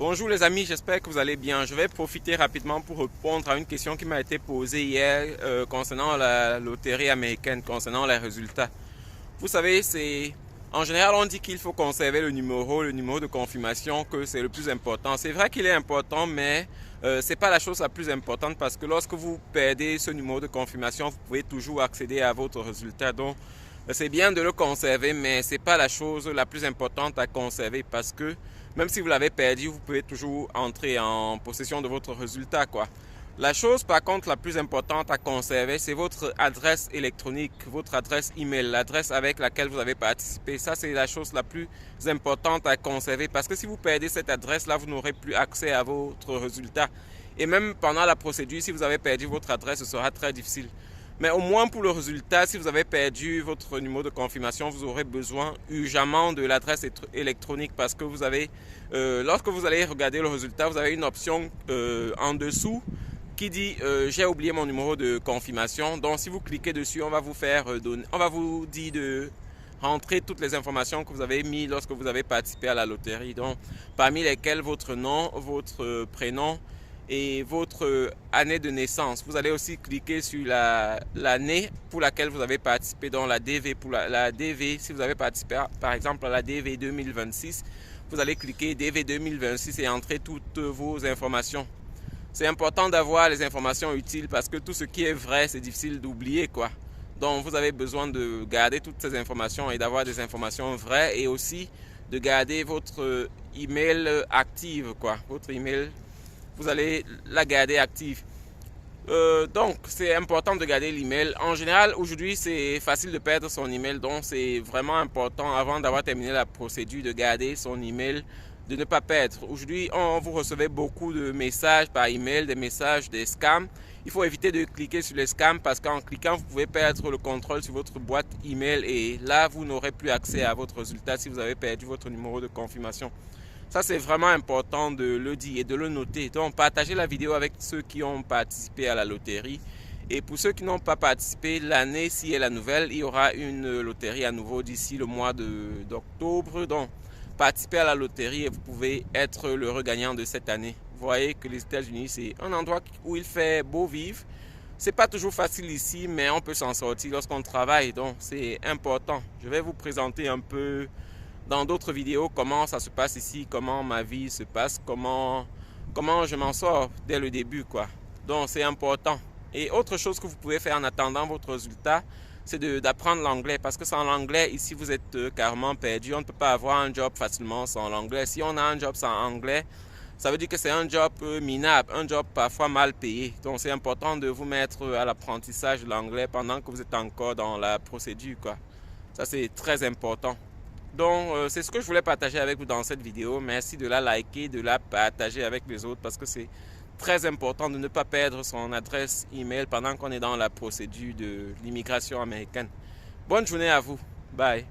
Bonjour les amis, j'espère que vous allez bien. Je vais profiter rapidement pour répondre à une question qui m'a été posée hier concernant la loterie américaine, concernant les résultats. Vous savez, c'est en général on dit qu'il faut conserver le numéro de confirmation, que c'est le plus important. C'est vrai qu'il est important, mais c'est pas la chose la plus importante parce que lorsque vous perdez ce numéro de confirmation, vous pouvez toujours accéder à votre résultat. Donc c'est bien de le conserver, mais c'est pas la chose la plus importante à conserver parce que même si vous l'avez perdu, vous pouvez toujours entrer en possession de votre résultat, quoi. La chose par contre la plus importante à conserver, c'est votre adresse électronique, votre adresse email, l'adresse avec laquelle vous avez participé. Ça, c'est la chose la plus importante à conserver parce que si vous perdez cette adresse-là, vous n'aurez plus accès à votre résultat. Et même pendant la procédure, si vous avez perdu votre adresse, ce sera très difficile. Mais au moins pour le résultat, si vous avez perdu votre numéro de confirmation, vous aurez besoin urgemment de l'adresse électronique parce que vous avez, lorsque vous allez regarder le résultat, vous avez une option en dessous qui dit j'ai oublié mon numéro de confirmation. Donc si vous cliquez dessus, on va vous faire on va vous dire de rentrer toutes les informations que vous avez mis lorsque vous avez participé à la loterie. Donc parmi lesquelles votre nom, votre prénom et votre année de naissance. Vous allez aussi cliquer sur l'année pour laquelle vous avez participé, dans la DV. Pour la DV, si vous avez participé par exemple à la DV 2026, vous allez cliquer DV 2026 et entrer toutes vos informations. C'est important d'avoir les informations utiles parce que tout ce qui est vrai, c'est difficile d'oublier, quoi. Donc vous avez besoin de garder toutes ces informations et d'avoir des informations vraies et aussi de garder votre email active, quoi. Votre email, vous allez la garder active. Donc c'est important de garder l'email. En général, aujourd'hui, c'est facile de perdre son email, donc c'est vraiment important avant d'avoir terminé la procédure de garder son email, de ne pas perdre. Aujourd'hui, vous recevez beaucoup de messages par email, des messages, des scams. Il faut éviter de cliquer sur les scams parce qu'en cliquant, vous pouvez perdre le contrôle sur votre boîte email et là, vous n'aurez plus accès à votre résultat si vous avez perdu votre numéro de confirmation. Ça, c'est vraiment important de le dire et de le noter. Donc, partagez la vidéo avec ceux qui ont participé à la loterie. Et pour ceux qui n'ont pas participé, l'année, si est la nouvelle, il y aura une loterie à nouveau d'ici le mois d'octobre. Donc, participez à la loterie et vous pouvez être le regagnant de cette année. Vous voyez que les États-Unis, c'est un endroit où il fait beau vivre. C'est pas toujours facile ici, mais on peut s'en sortir lorsqu'on travaille. Donc, c'est important. Je vais vous présenter un peu dans d'autres vidéos comment ça se passe ici, comment ma vie se passe, comment je m'en sors dès le début, quoi. Donc c'est important. Et autre chose que vous pouvez faire en attendant votre résultat, c'est d'apprendre l'anglais parce que sans l'anglais, ici vous êtes carrément perdu. On ne peut pas avoir un job facilement sans l'anglais. Si on a un job sans anglais, ça veut dire que c'est un job minable, un job parfois mal payé. Donc c'est important de vous mettre à l'apprentissage de l'anglais pendant que vous êtes encore dans la procédure, quoi. Ça c'est très important. Donc, c'est ce que je voulais partager avec vous dans cette vidéo. Merci de la liker, de la partager avec les autres parce que c'est très important de ne pas perdre son adresse email pendant qu'on est dans la procédure de l'immigration américaine. Bonne journée à vous. Bye.